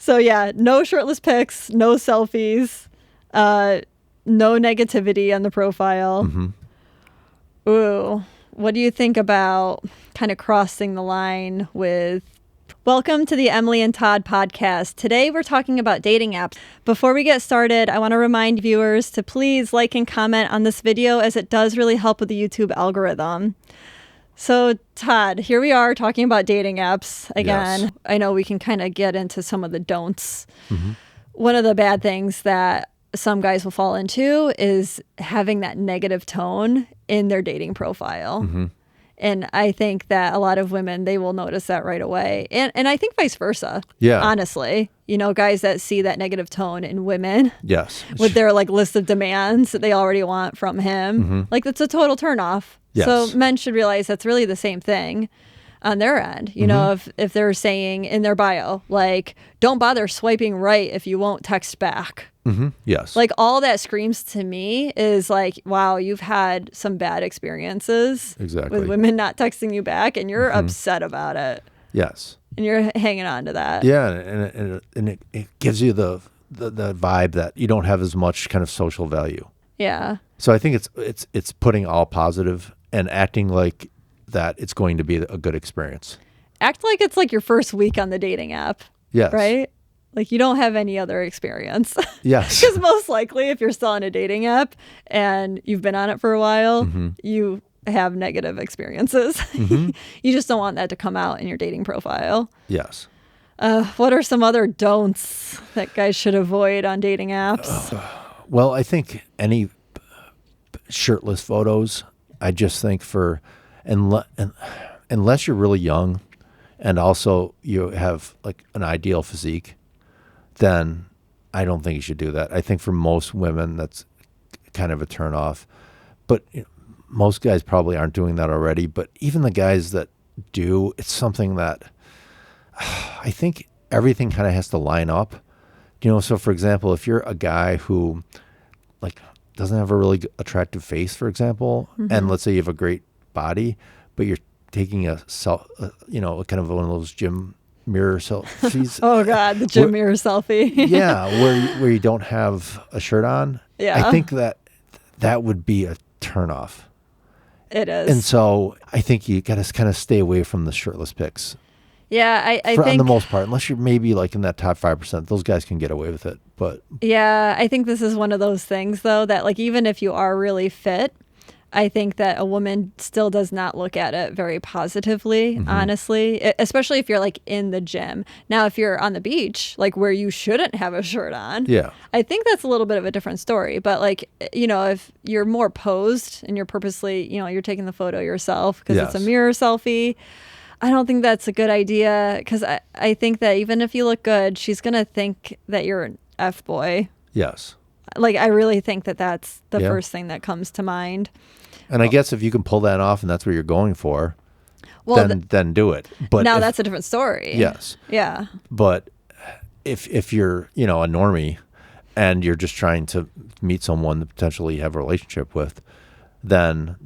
So yeah, no shirtless pics, no selfies, no negativity on the profile. Ooh, what do you think about kind of crossing the line with... Welcome to the Emily and Todd Podcast. Today we're talking about dating apps. Before we get started, I want to remind viewers to please like and comment on this video, as it does really help with the YouTube algorithm. So Todd, here we are talking about dating apps again. Yes. I know we can kind of get into some of the don'ts. One of the bad things that some guys will fall into is having that negative tone in their dating profile. And I think that a lot of women, they will notice that right away. And I think vice versa. Yeah. Honestly, you know, guys that see that negative tone in women. Yes. With their like list of demands that they already want from him. Like, it's a total turnoff. Yes. So men should realize that's really the same thing on their end. You know, if they're saying in their bio, like, don't bother swiping right if you won't text back. Yes. Like, all that screams to me is like, wow, you've had some bad experiences with women not texting you back, and you're upset about it. Yes. And you're hanging on to that. Yeah. And it gives you the vibe that you don't have as much kind of social value. Yeah. So I think it's putting all positive and acting like that it's going to be a good experience. Act like it's like your first week on the dating app. Yes. Right? Like, you don't have any other experience. Yes. Because most likely, if you're still on a dating app and you've been on it for a while, you have negative experiences. You just don't want that to come out in your dating profile. Yes. What are some other don'ts that guys should avoid on dating apps? Well, I think any shirtless photos, I just think unless you're really young and also you have like an ideal physique, then I don't think you should do that. I think for most women, that's kind of a turnoff. But most guys probably aren't doing that already. But even the guys that do, it's something that I think everything kind of has to line up. You know, so for example, if you're a guy who like doesn't have a really attractive face, for example, and let's say you have a great body, but you're taking kind of one of those gym mirror selfies. Oh God, the gym mirror selfie. Yeah, where you don't have a shirt on. Yeah, I think that would be a turnoff. It is. And so I think you got to kind of stay away from the shirtless pics. Yeah, I think on the most part, unless you're maybe like in that top 5%, those guys can get away with it. But yeah, I think this is one of those things though that, like, even if you are really fit, I think that a woman still does not look at it very positively, honestly, especially if you're like in the gym. Now, if you're on the beach, like where you shouldn't have a shirt on, yeah, I think that's a little bit of a different story. But like, you know, if you're more posed and you're purposely, you know, you're taking the photo yourself because it's a mirror selfie, I don't think that's a good idea, because I think that even if you look good, she's going to think that you're an F-boy. Yes. Like, I really think that that's the first thing that comes to mind. And I guess if you can pull that off and that's what you're going for, well, then do it. But now that's a different story. Yes. Yeah. But if you're, you know, a normie and you're just trying to meet someone to potentially have a relationship with, then,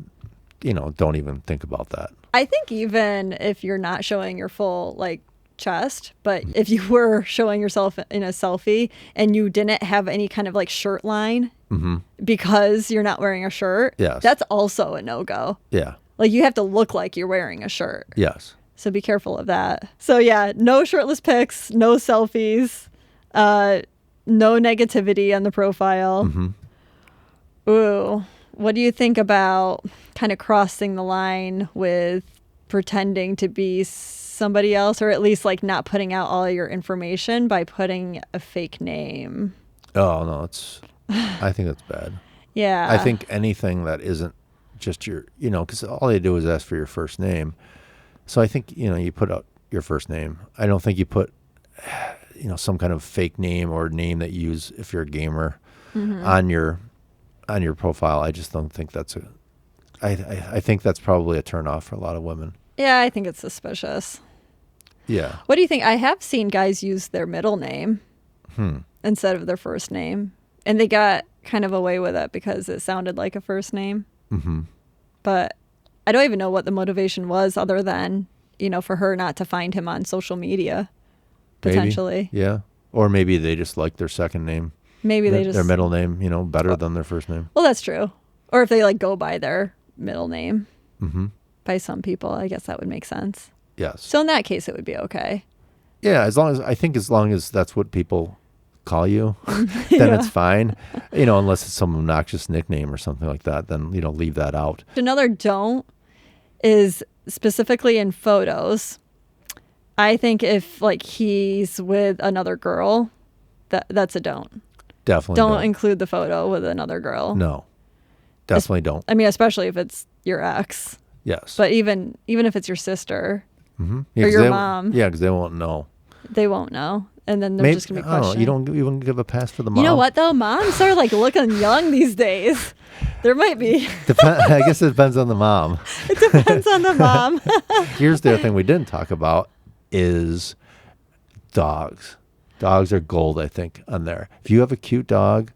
you know, don't even think about that. I think even if you're not showing your full, like, chest, but if you were showing yourself in a selfie and you didn't have any kind of like shirt line because you're not wearing a shirt, that's also a no-go. Yeah. Like, you have to look like you're wearing a shirt. Yes. So be careful of that. So yeah, no shirtless pics, no selfies, no negativity on the profile. Ooh, what do you think about kind of crossing the line with pretending to be somebody else, or at least like not putting out all your information by putting a fake name? Oh no, I think that's bad. Yeah. I think anything that isn't just your, you know, because all they do is ask for your first name. So I think, you know, you put out your first name. I don't think you put, you know, some kind of fake name or name that you use if you're a gamer on your profile. I just don't think that's I think that's probably a turnoff for a lot of women. Yeah, I think it's suspicious. Yeah. What do you think? I have seen guys use their middle name instead of their first name, and they got kind of away with it because it sounded like a first name. But I don't even know what the motivation was, other than, you know, for her not to find him on social media, potentially. Maybe. Yeah. Or maybe they just like their second name. Maybe their middle name, better than their first name. Well, that's true. Or if they like go by their middle name. Mm-hmm. By some people, I guess that would make sense. Yes. So in that case, it would be okay. Yeah, as long as that's what people call you, then it's fine. Unless it's some obnoxious nickname or something like that, then leave that out. Another don't is specifically in photos. I think if like he's with another girl, that's a don't. Definitely don't include the photo with another girl. No, definitely don't. I mean, especially if it's your ex. Yes. But even if it's your sister or Yeah, your mom. Yeah, because they won't know. They won't know. And then they're just going to be questioning. You don't even give a pass for the mom. You know what, though? Moms are like looking young these days. There might be. I guess it depends on the mom. It depends on the mom. Here's the other thing we didn't talk about is dogs. Dogs are gold, I think, on there. If you have a cute dog,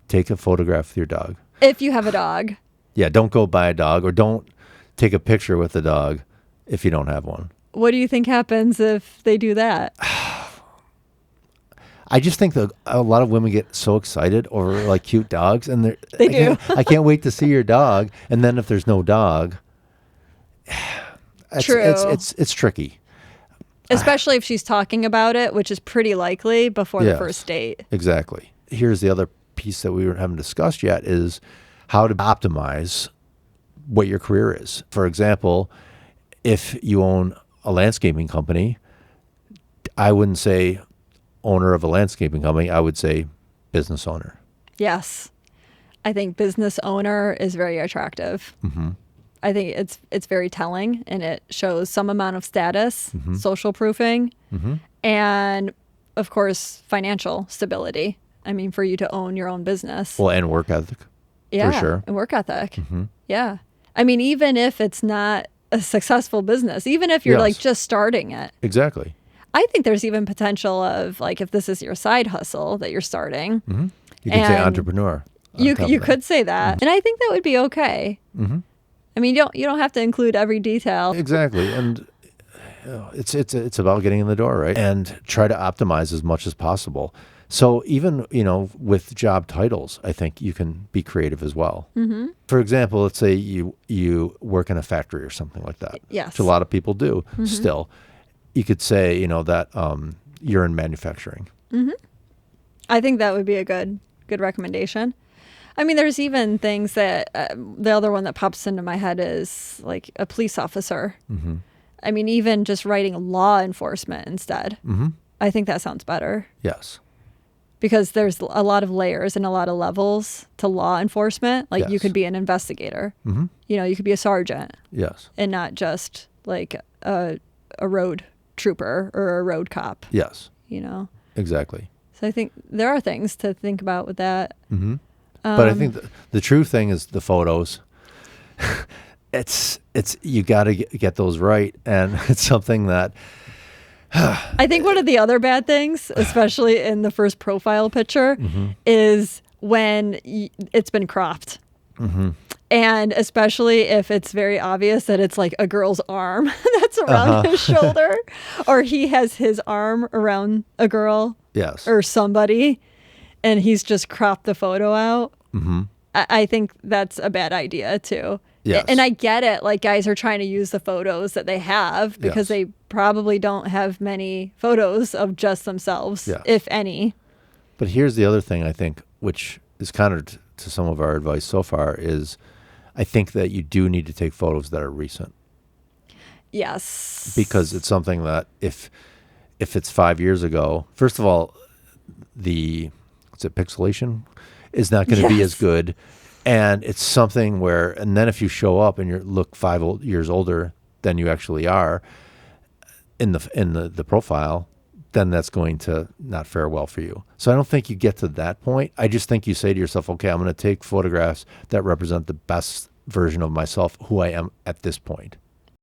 take a photograph with your dog. If you have a dog. Yeah, don't go buy a dog or don't take a picture with a dog if you don't have one. What do you think happens if they do that? I just think that a lot of women get so excited over like cute dogs, and they do. I can't wait to see your dog. And then if there's no dog, it's tricky. Especially if she's talking about it, which is pretty likely before the first date. Exactly. Here's the other piece that we haven't discussed yet is how to optimize what your career is. For example, if you own a landscaping company, I wouldn't say owner of a landscaping company. I would say business owner. Yes. I think business owner is very attractive. Mm-hmm. I think it's very telling, and it shows some amount of status, social proofing, and of course, financial stability. I mean, for you to own your own business. Well, and work ethic. Yeah, for sure. And work ethic. Mm-hmm. Yeah. I mean, even if it's not a successful business, even if you're like just starting it. Exactly. I think there's even potential of like, if this is your side hustle that you're starting. Mm-hmm. You can say entrepreneur. You could say that. Mm-hmm. And I think that would be okay. Mm-hmm. I mean, you don't have to include every detail. Exactly. And it's about getting in the door, right? And try to optimize as much as possible. So even, with job titles, I think you can be creative as well. Mm-hmm. For example, let's say you work in a factory or something like that. Yes. Which a lot of people do still. You could say, that you're in manufacturing. Mm-hmm. I think that would be a good recommendation. I mean, there's even things that the other one that pops into my head is like a police officer. Mm-hmm. I mean, even just writing law enforcement instead. Mm-hmm. I think that sounds better. Yes. Because there's a lot of layers and a lot of levels to law enforcement. Like you could be an investigator. Mm-hmm. You could be a sergeant. Yes. And not just like a road trooper or a road cop. Yes. So Exactly. I think there are things to think about with that. Mm-hmm. But I think the true thing is the photos. It's you got to get those right, and it's something that I think one of the other bad things, especially in the first profile picture, is when it's been cropped. Mm-hmm. And especially if it's very obvious that it's like a girl's arm that's around his shoulder, or he has his arm around a girl or somebody, and he's just cropped the photo out. Mm-hmm. I think that's a bad idea too. Yes. And I get it. Like, guys are trying to use the photos that they have because they probably don't have many photos of just themselves, if any. But here's the other thing, I think, which is counter to some of our advice so far, is I think that you do need to take photos that are recent. Yes. Because it's something that if it's 5 years ago, first of all, pixelation is not going to be as good. And it's something where, and then if you show up and you look 5 years older than you actually are in the profile, then that's going to not fare well for you. So I don't think you get to that point. I just think you say to yourself, okay, I'm going to take photographs that represent the best version of myself, who I am at this point.